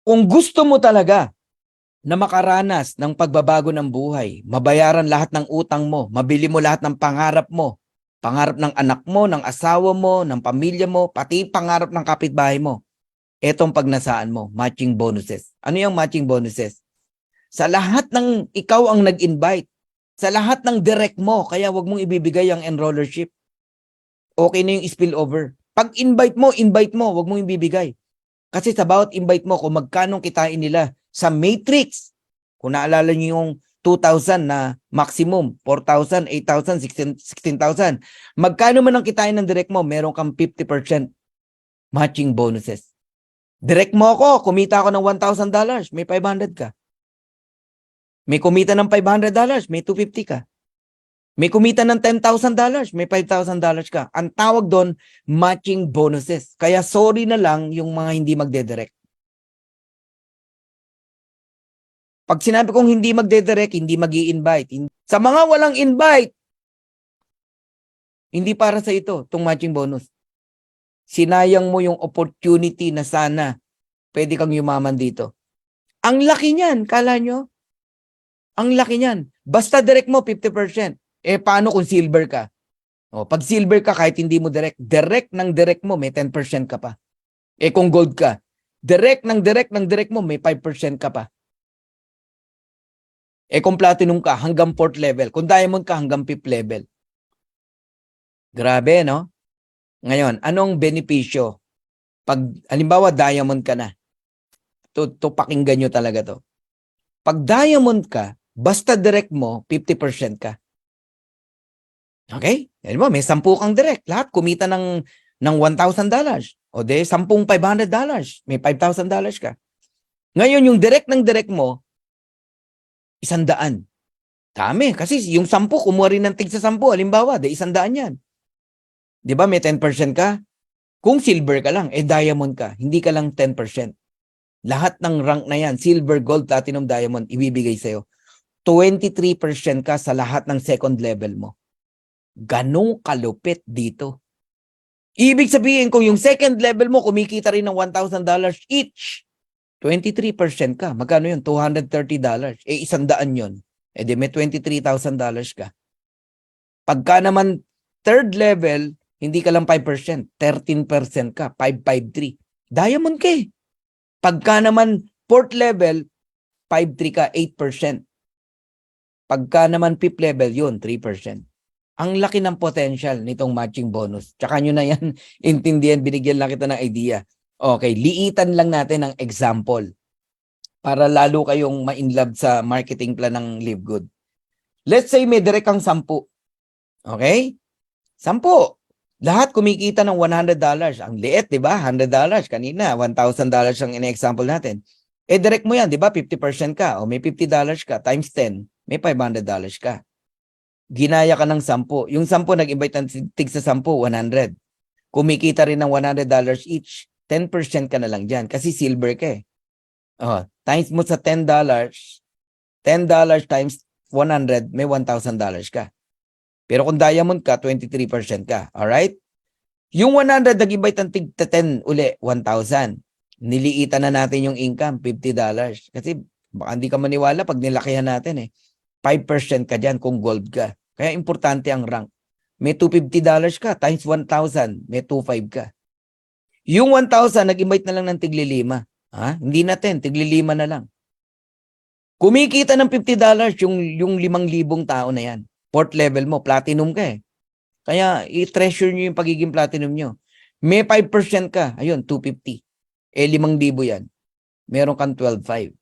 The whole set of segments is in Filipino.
Kung gusto mo talaga na makaranas ng pagbabago ng buhay, mabayaran lahat ng utang mo, mabili mo lahat ng pangarap ng anak mo, ng asawa mo, ng pamilya mo, pati pangarap ng kapitbahay mo, etong pagnasaan mo, matching bonuses. Ano yung matching bonuses? Sa lahat ng ikaw ang nag-invite, sa lahat ng direct mo, kaya wag mong ibibigay ang enrollership. Okay na yung spillover. Pag invite mo, wag mong ibibigay. Kasi sa bawat invite mo, kung magkano kitain nila sa matrix, kung naalala niyo yung 2,000 na maximum, 4,000, 8,000, 16,000, magkano man ang kitain ng direct mo, meron kang 50% matching bonuses. Direct mo ako, kumita ako ng $1,000, may 500 ka. May kumita ng $500, may 250 ka. May kumita ng $10,000, may $5,000 ka. Ang tawag doon, matching bonuses. Kaya sorry na lang yung mga hindi magdedirect. Pag sinabi kong hindi magdedirect, hindi mag-i-invite. Sa mga walang invite, hindi para sa ito, itong matching bonus. Sinayang mo yung opportunity na sana pwede kang yumaman dito. Ang laki niyan, kala nyo? Ang laki niyan. Basta direct mo, 50%. Paano kung silver ka? Pag silver ka, kahit hindi mo direct ng direct mo, may 10% ka pa. Kung gold ka, direct ng direct mo, may 5% ka pa. Kung platinum ka, hanggang 4th level. Kung diamond ka, hanggang 5th level. Grabe, no? Ngayon, anong benepisyo? Pag, halimbawa, diamond ka na. To pakinggan nyo talaga to. Pag diamond ka, basta direct mo, 50% ka. Okay? Alam mo, may 10 kang direct. Lahat kumita ng $1,000. O de, 10 $500. May $5,000 ka. Ngayon, yung direct ng direct mo, 100. Dami. Kasi yung 10, kumuha rin ng tig sa 10. Halimbawa, de 100 yan. Di ba, may 10% ka? Kung silver ka lang, diamond ka. Hindi ka lang 10%. Lahat ng rank na yan, silver, gold, platinum, diamond, ibibigay sa'yo. 23% ka sa lahat ng second level mo. Ganong kalupit dito. Ibig sabihin, kung yung second level mo, kumikita rin ng $1,000 each, 23% ka. Magkano yun? $230. 100 yun. Di may $23,000 ka. Pagka naman third level, hindi ka lang 5%, 13% ka, 553. Diamond ka eh. Pagka naman fourth level, 5-3 ka, 8%. Pagka naman fifth level, yun, 3%. Ang laki ng potential nitong matching bonus. Tsaka nyo na yan intindihan, binigyan lang kita ng idea. Okay, liitan lang natin ng example para lalo kayong ma-inlove sa marketing plan ng Live Good. Let's say may direct kang 10. Okay? 10. Lahat kumikita ng $100. Ang liit, di ba? $100. Kanina, $1,000 ang in-example natin. Direct mo yan, di ba? 50% ka. O may $50 ka. Times 10, may $500 ka. Ginaya ka ng 10. Yung 10, nag-invite ng tig sa 10, 100. Kumikita rin ng $100 each. 10% ka na lang dyan. Kasi silver ka eh. Times mo sa $10, $10 times 100, may $1,000 ka. Pero kung diamond ka, 23% ka. Alright? Yung 100, nag-invite ng tig 10 uli, 1,000. Niliitan na natin yung income, $50. Kasi baka hindi ka maniwala pag nilakihan natin eh. 5% ka dyan kung gold ka. Kaya importante ang rank. May $250 ka, times 1,000, may 2,500 ka. Yung 1,000, nag-invite na lang ng tigli-5. Hindi na 10, tigli-5 na lang. Kumikita ng $50 yung 5,000 tao na yan. Fourth level mo, platinum ka eh. Kaya i-treasure nyo yung pagiging platinum nyo. May 5% ka, ayun, 250. 5,000 yan. Meron kang 12,500.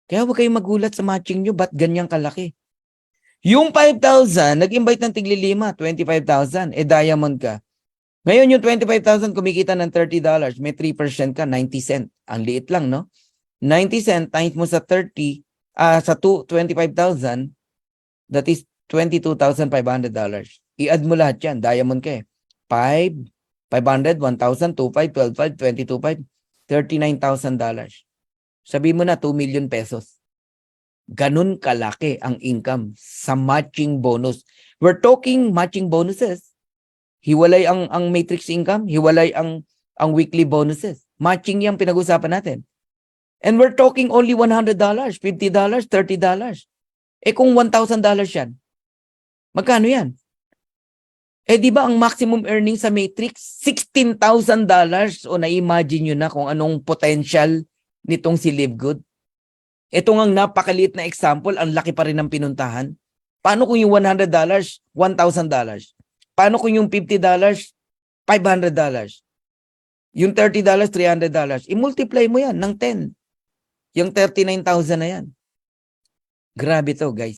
Kaya huwag kayong magulat sa matching nyo, ba't ganyang kalaki? Yung 5,000, nag-invite ng tigli-5, 25,000, diamond ka. Ngayon yung 25,000 kumikita ng $30, may 3% ka, 90 cent. Ang liit lang, no? 90 cent times mo sa 30, sa 25,000, that is $22,500. I-add mo lahat yan, diamond ka eh. 5, 500, 1,000, 2,500, 12,500, 22,500, $39,000. Sabi mo na 2 million pesos. Ganun kalaki ang income sa matching bonus. We're talking matching bonuses. Hiwalay ang matrix income, hiwalay ang weekly bonuses. Matching yung pinag-usapan natin. And we're talking only $100, $50, $30. Eh kung $1,000 yan, magkano yan? Eh di ba ang maximum earning sa Matrix, $16,000. O na-imagine nyo na kung anong potential nitong si Livegood. Ito ngang napakaliit na example, ang laki pa rin ng pinuntahan. Paano kung yung $100, $1,000? Paano kung yung $50, $500? Yung $30, $300? I-multiply mo yan ng 10. Yung 39,000 na yan. Grabe to, guys.